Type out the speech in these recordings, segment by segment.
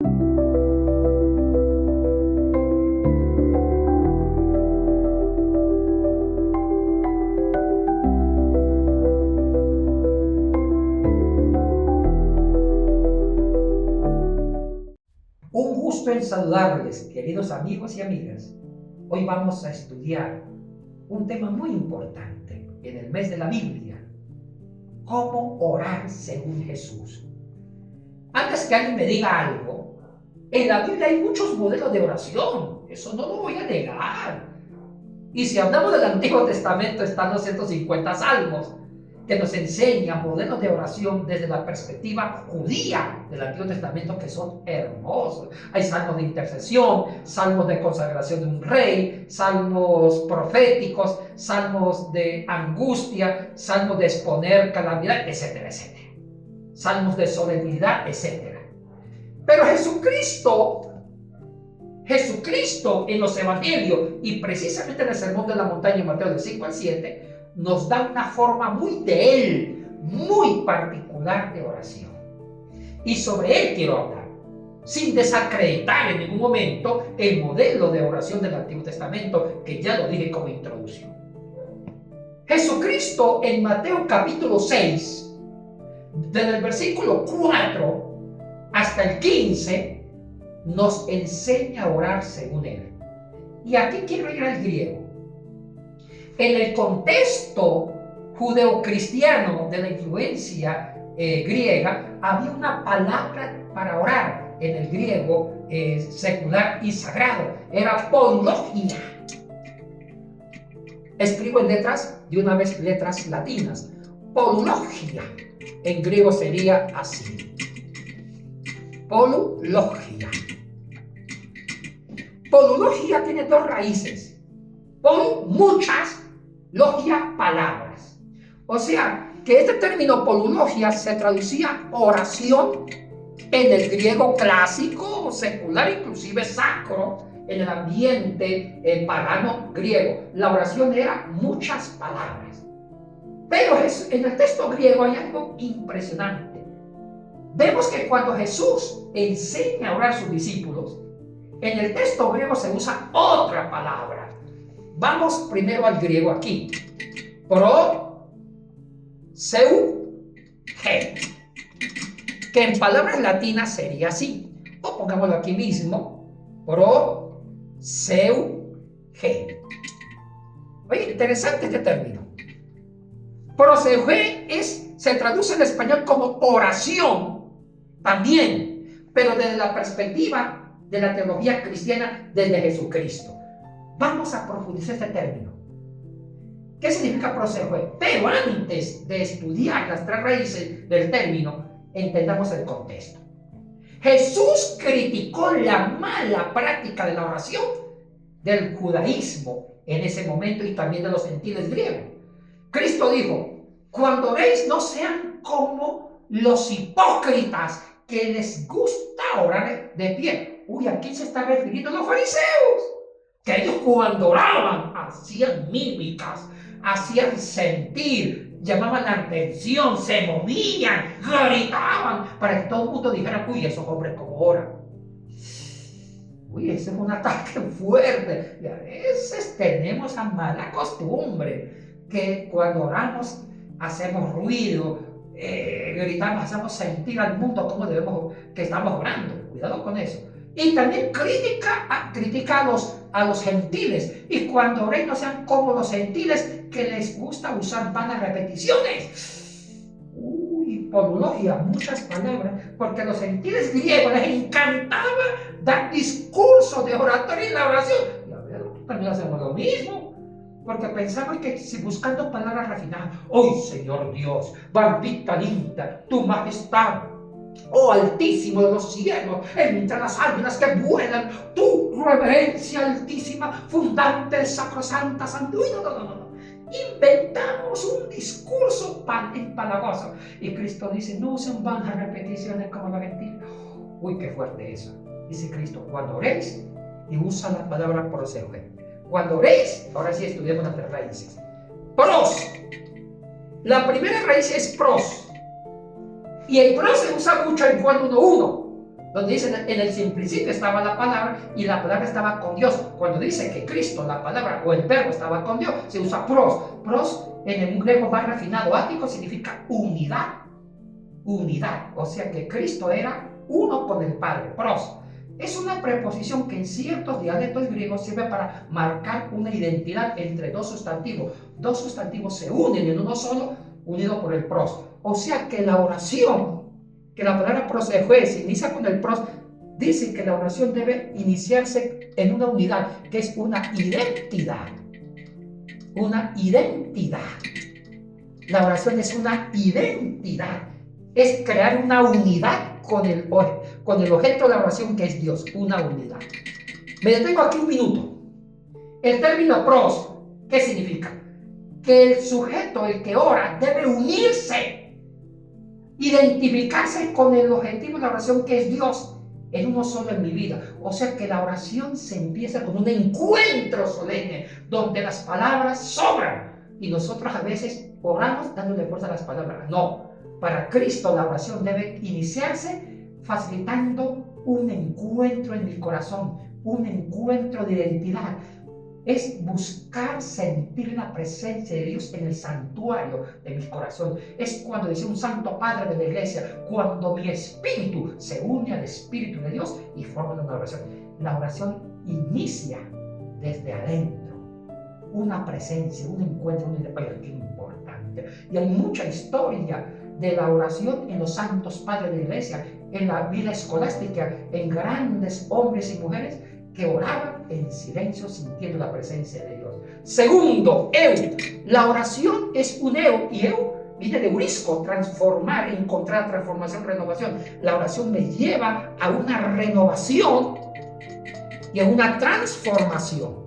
Un gusto en saludarles, queridos amigos y amigas. Hoy vamos a estudiar un tema muy importante en el mes de la Biblia: cómo orar según Jesús. Antes que alguien me diga algo, en la Biblia hay muchos modelos de oración, eso no lo voy a negar. Y si hablamos del Antiguo Testamento, están los 150 salmos, que nos enseñan modelos de oración desde la perspectiva judía del Antiguo Testamento, que son hermosos. Hay salmos de intercesión, salmos de consagración de un rey, salmos proféticos, salmos de angustia, salmos de exponer calamidad, etcétera, etcétera. Salmos de solemnidad, etcétera. Pero Jesucristo en los evangelios, y precisamente en el sermón de la montaña en Mateo del 5 al 7, nos da una forma muy de Él, muy particular de oración. Y sobre Él quiero hablar, sin desacreditar en ningún momento el modelo de oración del Antiguo Testamento, que ya lo dije como introducción. Jesucristo en Mateo capítulo 6, desde el versículo 4 hasta el 15, nos enseña a orar según Él. Y aquí quiero ir al griego. En el contexto judeocristiano de la influencia griega, había una palabra para orar en el griego secular y sagrado. Era polilogia. Escribo en letras, de una vez letras latinas. Polilogia. En griego sería así. Polilogia. Polilogia tiene dos raíces. Pol, muchas, logia, palabras. O sea, que este término polilogia se traducía oración en el griego clásico, secular, inclusive sacro, en el ambiente pagano griego. La oración era muchas palabras. Pero en el texto griego hay algo impresionante. Vemos que cuando Jesús enseña a orar a sus discípulos, en el texto griego se usa otra palabra. Vamos primero al griego aquí. Proseuche, que en palabras latinas sería así. O pongámoslo aquí mismo. Proseuche. Oye, interesante este término. Proseuche se traduce en español como oración también, pero desde la perspectiva de la teología cristiana, desde Jesucristo. Vamos a profundizar este término. ¿Qué significa proseuche? Pero antes de estudiar las tres raíces del término, entendamos el contexto. Jesús criticó la mala práctica de la oración del judaísmo en ese momento y también de los gentiles griegos. Cristo dijo: cuando oréis, no sean como los hipócritas, que les gusta orar de pie. Uy, ¿a quién se está refiriendo? A los fariseos, que ellos cuando oraban hacían mímicas, hacían sentir, llamaban la atención, se movían, gritaban, para que todo el mundo dijera: uy, esos hombres como oran. Uy, ese es un ataque fuerte. Y a veces tenemos la mala costumbre que cuando oramos hacemos ruido, gritamos, hacemos sentir al mundo como debemos, que estamos orando. Cuidado con eso. Y también critica a los gentiles. Y cuando oréis, no sean como los gentiles, que les gusta usar vanas repeticiones. Uy, polilogia, muchas palabras, porque a los gentiles griegos les encantaba dar discursos de oratoria en la oración. Y a ver, también hacemos lo mismo, porque pensamos que si buscando palabras refinadas: ¡oh, Señor Dios, bendita linda, tu majestad! ¡Oh, altísimo de los cielos, entre las águilas que vuelan, tu reverencia altísima, fundante de sacrosanta santidad! No. Inventamos un discurso empalagoso. Y Cristo dice: no usen vanas repeticiones como los gentiles. Uy, qué fuerte eso. Dice Cristo: cuando oréis, y usa la palabra proseuche. Cuando oréis, ahora sí estudiamos las tres raíces. Pros. La primera raíz es pros. Y el pros se usa mucho en Juan 1:1. donde dice en el principio estaba la palabra y la palabra estaba con Dios. Cuando dice que Cristo, la palabra o el verbo estaba con Dios, se usa pros. Pros en el griego más refinado ático significa unidad. Unidad, o sea que Cristo era uno con el Padre. Pros es una preposición que en ciertos dialectos griegos sirve para marcar una identidad entre dos sustantivos. Dos sustantivos se unen en uno solo, unido por el pros. O sea que la oración, que la palabra prosejue se inicia con el pros, dice que la oración debe iniciarse en una unidad, que es una identidad. Una identidad. La oración es una identidad. Es crear una unidad con el objeto de la oración, que es Dios. Una unidad. Me detengo aquí un minuto. El término pros, ¿qué significa? Que el sujeto, el que ora, debe unirse, identificarse con el objetivo de la oración, que es Dios, en uno solo en mi vida. O sea que la oración se empieza con un encuentro solemne, donde las palabras sobran. Y nosotros a veces oramos dándole fuerza a las palabras. No, para Cristo la oración debe iniciarse facilitando un encuentro en mi corazón, un encuentro de identidad. Es buscar sentir la presencia de Dios en el santuario de mi corazón. Es cuando dice un santo padre de la iglesia, cuando mi espíritu se une al espíritu de Dios y forma una oración. La oración inicia desde adentro. Una presencia, un encuentro, un identidad. Qué importante. Y hay mucha historia de la oración en los santos padres de la iglesia, en la vida escolástica, en grandes hombres y mujeres que oraban en silencio sintiendo la presencia de Dios. Segundo, eu. La oración es un eu, y eu viene de eurisco, transformar, encontrar, transformación, renovación. La oración me lleva a una renovación y a una transformación.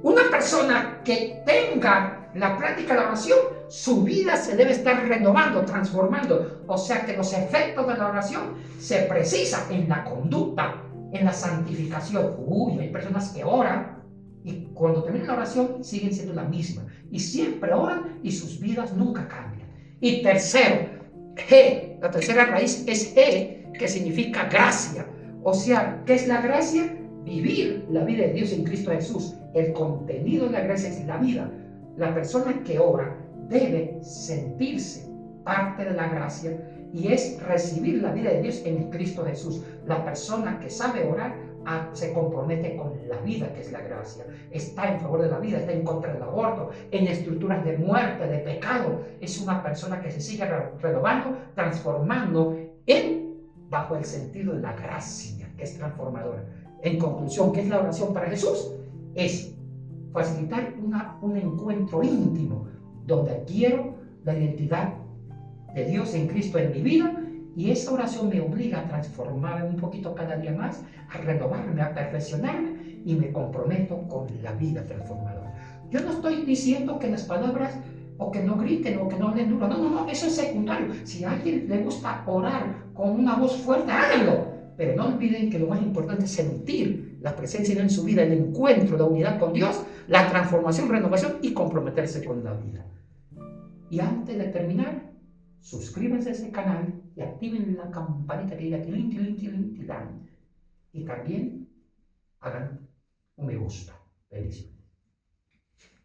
Una persona que tenga la práctica de la oración, su vida se debe estar renovando, transformando. O sea que los efectos de la oración se precisan en la conducta, en la santificación. Hay personas que oran y cuando terminan la oración siguen siendo la misma. Y siempre oran y sus vidas nunca cambian. Y tercero, G, la tercera raíz es G, que significa gracia. O sea, ¿qué es la gracia? Vivir la vida de Dios en Cristo Jesús. El contenido de la gracia es la vida. La persona que ora debe sentirse parte de la gracia y es recibir la vida de Dios en Cristo Jesús. La persona que sabe orar se compromete con la vida, que es la gracia. Está en favor de la vida, está en contra del aborto, en estructuras de muerte, de pecado. Es una persona que se sigue renovando, transformando bajo el sentido de la gracia, que es transformadora. En conclusión, ¿qué es la oración para Jesús? Es facilitar un encuentro íntimo donde adquiero la identidad de Dios en Cristo en mi vida, y esa oración me obliga a transformarme un poquito cada día más, a renovarme, a perfeccionarme, y me comprometo con la vida transformadora. Yo no estoy diciendo que las palabras o que no griten o que no hablen duro, no, eso es secundario. Si a alguien le gusta orar con una voz fuerte, háganlo. Pero no olviden que lo más importante es sentir la presencia de Dios en su vida, el encuentro, la unidad con Dios, la transformación, renovación y comprometerse con la vida. Y antes de terminar, suscríbanse a ese canal y activen la campanita que diga tilín, tilín, tilín, tilán. Y también hagan un me gusta. Bendiciones.